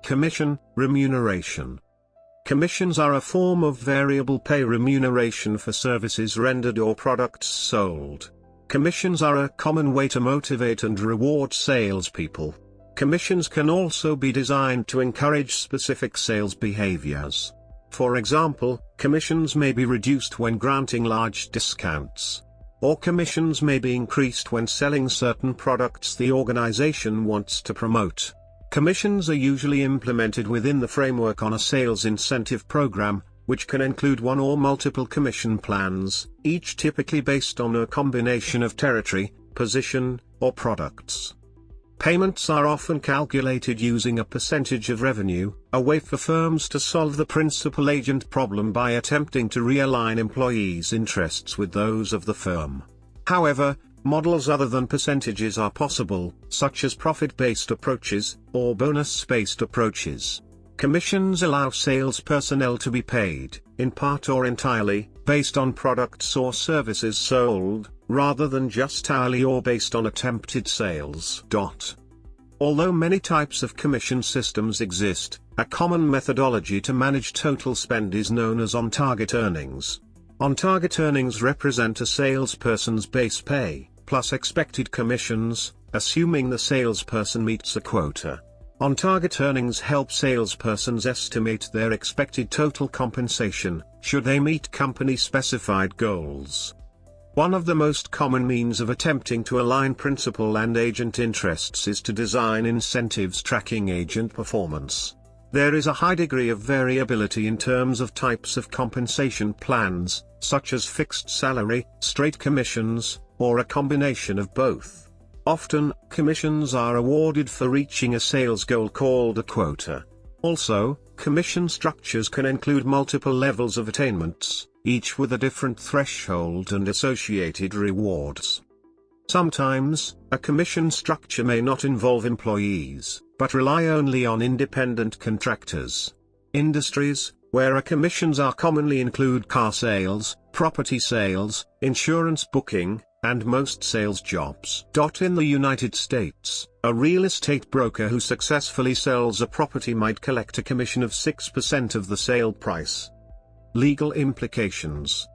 Commission, remuneration. Commissions are a form of variable pay remuneration for services rendered or products sold. Commissions are a common way to motivate and reward salespeople. Commissions can also be designed to encourage specific sales behaviors. For example, commissions may be reduced when granting large discounts. Or commissions may be increased when selling certain products the organization wants to promote. Commissions are usually implemented within the framework on a sales incentive program, which can include one or multiple commission plans, each typically based on a combination of territory, position, or products. Payments are often calculated using a percentage of revenue, a way for firms to solve the principal-agent problem by attempting to realign employees' interests with those of the firm. However, models other than percentages are possible, such as profit-based approaches, or bonus-based approaches. Commissions allow sales personnel to be paid, in part or entirely, based on products or services sold, rather than just hourly or based on attempted sales. Although many types of commission systems exist, a common methodology to manage total spend is known as on-target earnings. On-target earnings represent a salesperson's base pay, plus expected commissions, assuming the salesperson meets a quota. On-target earnings help salespersons estimate their expected total compensation, should they meet company-specified goals. One of the most common means of attempting to align principal and agent interests is to design incentives tracking agent performance. There is a high degree of variability in terms of types of compensation plans, such as fixed salary, straight commissions, or a combination of both. Often, commissions are awarded for reaching a sales goal called a quota. Also, commission structures can include multiple levels of attainments, each with a different threshold and associated rewards. Sometimes, a commission structure may not involve employees, but rely only on independent contractors. Industries, where commissions are commonly include car sales, property sales, insurance booking, and most sales jobs. In the United States, a real estate broker who successfully sells a property might collect a commission of 6% of the sale price. Legal implications.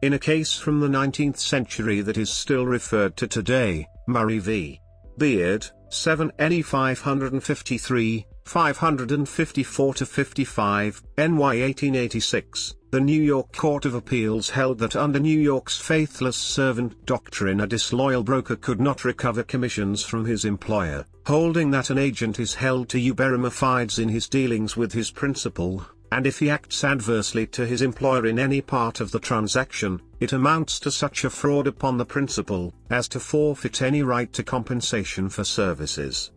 In a case from the 19th century that is still referred to today, Murray v. Beard, 7 NE 553, 554-55, NY 1886, the New York Court of Appeals held that under New York's faithless servant doctrine a disloyal broker could not recover commissions from his employer, holding that an agent is held to bona fides in his dealings with his principal, and if he acts adversely to his employer in any part of the transaction, it amounts to such a fraud upon the principal, as to forfeit any right to compensation for services.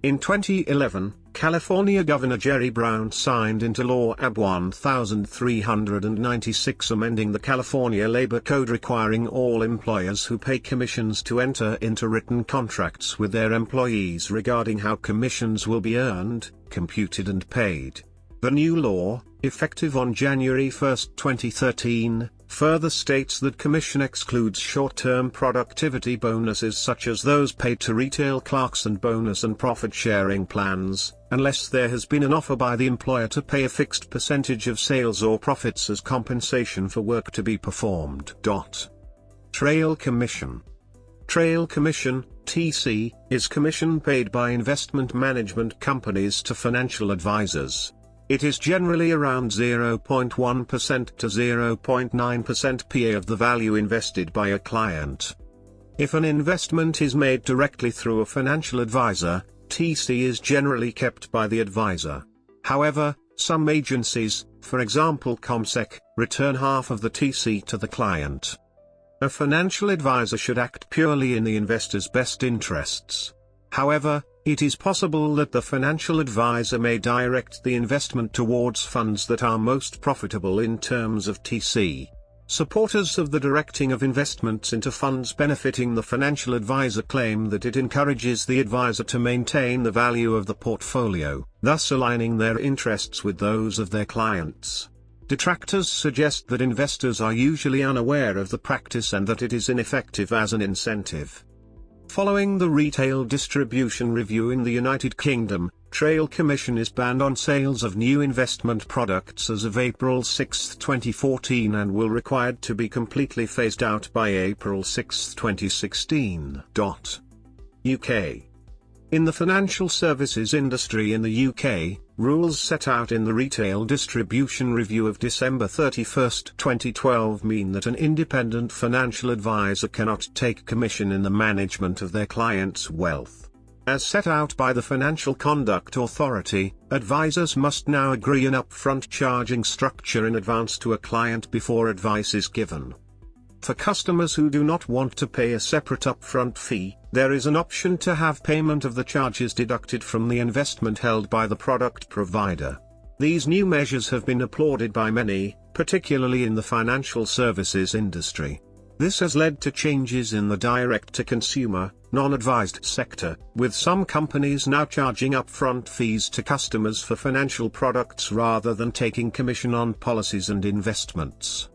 In 2011, California Governor Jerry Brown signed into law AB 1396 amending the California Labor Code requiring all employers who pay commissions to enter into written contracts with their employees regarding how commissions will be earned, computed and paid. The new law, effective on January 1, 2013, further states that commission excludes short-term productivity bonuses such as those paid to retail clerks and bonus and profit-sharing plans, unless there has been an offer by the employer to pay a fixed percentage of sales or profits as compensation for work to be performed. Trail commission. Trail commission, TC, is commission paid by investment management companies to financial advisors. It is generally around 0.1% to 0.9% PA of the value invested by a client. If an investment is made directly through a financial advisor, TC is generally kept by the advisor. However, some agencies, for example ComSec, return half of the TC to the client. A financial advisor should act purely in the investor's best interests. However, it is possible that the financial advisor may direct the investment towards funds that are most profitable in terms of TC. Supporters of the directing of investments into funds benefiting the financial advisor claim that it encourages the advisor to maintain the value of the portfolio, thus aligning their interests with those of their clients. Detractors suggest that investors are usually unaware of the practice and that it is ineffective as an incentive. Following the Retail Distribution Review in the United Kingdom, Trail Commission is banned on sales of new investment products as of April 6, 2014 and will required to be completely phased out by April 6, 2016. UK. In the financial services industry in the UK, rules set out in the Retail Distribution Review of December 31, 2012 mean that an independent financial advisor cannot take commission in the management of their clients' wealth. As set out by the Financial Conduct Authority, advisors must now agree an upfront charging structure in advance to a client before advice is given. For customers who do not want to pay a separate upfront fee, there is an option to have payment of the charges deducted from the investment held by the product provider. These new measures have been applauded by many, particularly in the financial services industry. This has led to changes in the direct-to-consumer, non-advised sector, with some companies now charging upfront fees to customers for financial products rather than taking commission on policies and investments.